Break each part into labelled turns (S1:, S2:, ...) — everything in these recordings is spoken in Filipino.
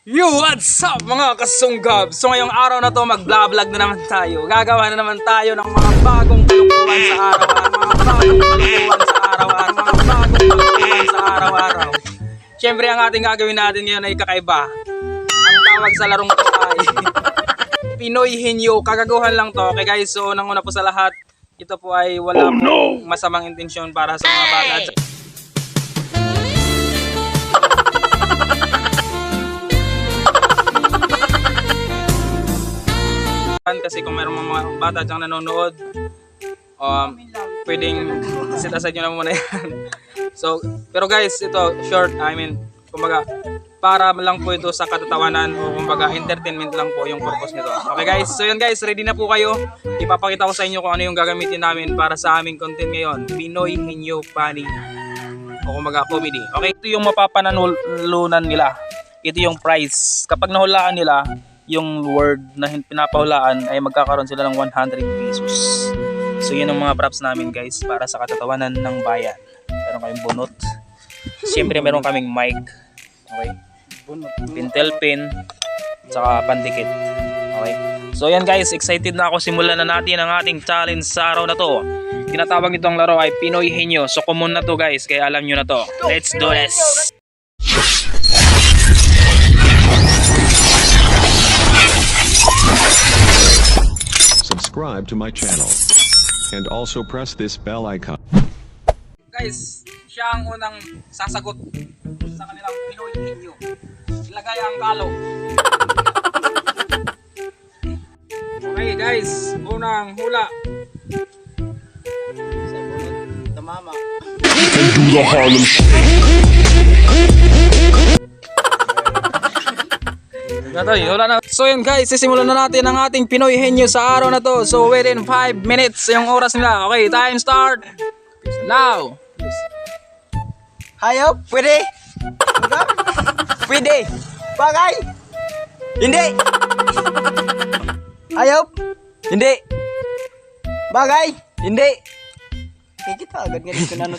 S1: Yo, what's up mga kasunggab? So ngayong araw na to mag-vlog na naman tayo. Gagawa na naman tayo ng mga bagong kalukuhan sa araw-araw. Siyempre ang ating gagawin natin ngayon ay kakaiba. Ang tawag sa larong to ay Pinoy Henyo. Kagaguhan lang to. Okay guys, so unang-una po sa lahat, ito po ay wala pong masamang intensyon para sa mga bata. Kasi kung mayroong mga bata diyang nanonood, pwedeng set aside nyo na muna yan. So, pero guys, ito short, kumbaga, para lang po ito sa katatawanan o kumbaga entertainment lang po yung purpose nito. Okay guys, so yun guys, ready na po kayo. Ipapakita ko sa inyo kung ano yung gagamitin namin para sa aming content ngayon. Pinoy Henyo Funny o kumbaga comedy. Okay, ito yung mapapananalunan nila. Ito yung prize. Kapag nahulaan nila yung word na pinapahulaan ay magkakaroon sila ng 100 pesos. So yun ang mga props namin guys para sa katatawanan ng bayan. Meron kaming bunot. Siyempre meron kaming mic. Okay. Pintel pin. Tsaka pandikit. Okay. So yan guys, excited na ako. Simulan na natin ang ating challenge sa araw na to. Tinatawag itong laro ay Pinoy Henyo. So common na to guys, kaya alam nyo na to. Let's do this!
S2: Subscribe to my channel and also press this bell icon.
S1: Guys, siya ang unang sasagot sa kanilang Pinoy Henyo. Ilagay ang kalo. Okay guys, unang hula. Sa bunot, tamama. Wala na. So yun guys, sisimulan na natin ang ating Pinoy Henyo sa araw na to. So within 5 minutes yung oras nila. Okay, time start now.
S3: Hayop, pwede. Pwede. Bagay. Hindi. Hayop. Hindi. Bagay. Hindi. Eh, kita agad nga dito na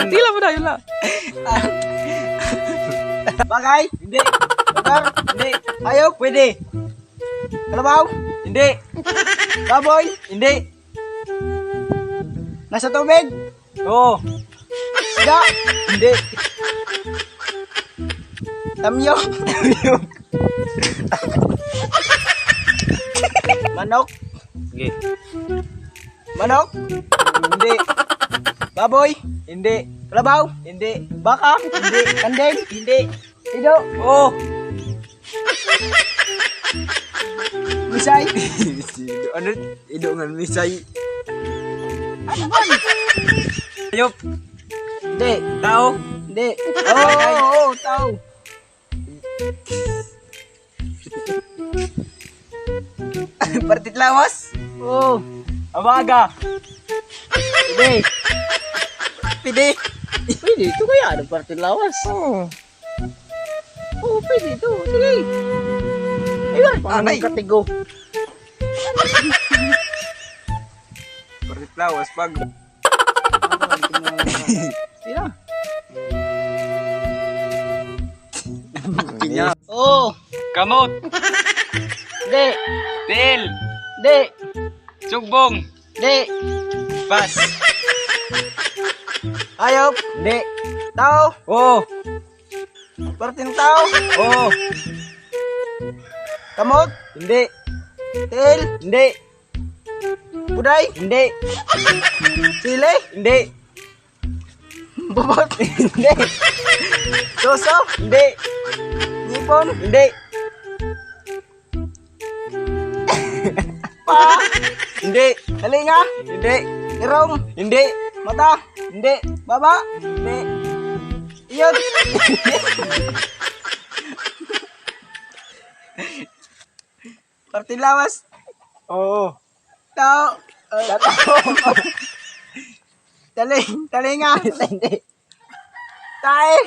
S1: Tila mo na yun lang.
S3: Bagay. Hindi. Lugar. Hindi. Hayop. Pwede. Kalabaw. Hindi. Baboy. Hindi. Nasa tubig. Oo. Siga. Hindi. Tamyo. Manok.
S1: Okay.
S3: Manok. Hindi. Baboy. Hindi. Kalabaw. Hindi. Baka. Hindi. Kandeng. Hindi. Ido. Oo. Misay. Ano? Ido nga misay. Ano ba? Hayop. Hindi. Tao. Hindi. Oo, tao. Partit lawas? Oo. Amaga. Pwede. Pwede. Pwede. Ito kaya ano partit lawas? Oo. Oo, pwede ito. Sige. Ayun, panganay katigo. Partit lawas pag... Sila. Oo.
S1: Kamot.
S3: Hindi.
S1: Til.
S3: Hindi.
S1: Sugbong.
S3: Hindi.
S1: Pass.
S3: Hayop. Hindi. Tao. Oo. Parte ng tao. Oo. Kamot. Hindi. Til. Hindi. Buday. Hindi. Sili. Hindi. Bobot. Hindi. Soso. Hindi. Nipon. Hindi. Pa. Hindi. Talinga. Hindi. Irong. Hindi. Mata. Hindi. Baba. Hindi. Iyot. Parting lawas. Oo. Tao. Tao. Talinga. Hindi. Tae.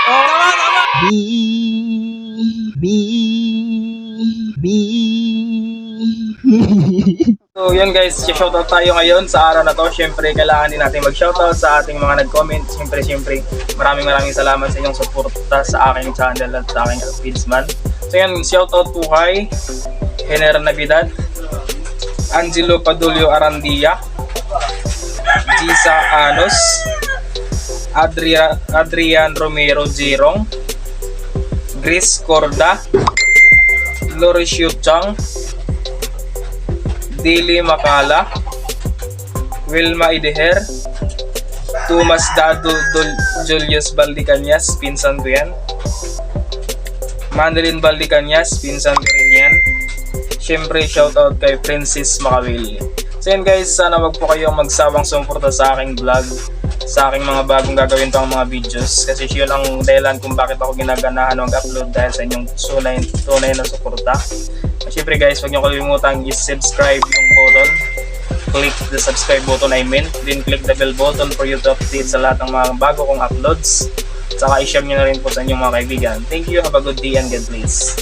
S3: Oh, tama.
S1: So So yun guys, shoutout tayo ngayon sa araw na to. Syempre kailangan din natin mag-shoutout sa ating mga nag-comment. Syempre maraming salamat sa inyong suporta sa aking channel at sa aking feeds man. So yun, shoutout po kay Henera Navidad, Angelo Padulio Arandia, Gisa Anos, Adrian Romero Girong, Grace Corda, Lorisio Chang, Dili Makala, Wilma Ideher, Tomas Dado Julius Baldicanyas, pinsan ko yan. Mandarin Baldicanyas, pinsan ko rin yan. Siyempre, shoutout kay Princess Makawili. So yun guys, sana wag po kayong magsawang sumuporta sa aking vlog, sa aking mga bagong gagawin pang mga videos. Kasi yun ang dahilan kung bakit ako ginaganahan mag-upload dahil sa inyong tunay na suporta. Siyempre guys, huwag niyo kalimutan i-subscribe yung button. Click the subscribe button then click the bell button for you to update sa lahat ng mga bago kong uploads. Saka i-share niyo na rin po sa inyong mga kaibigan. Thank you, have a good day and God bless.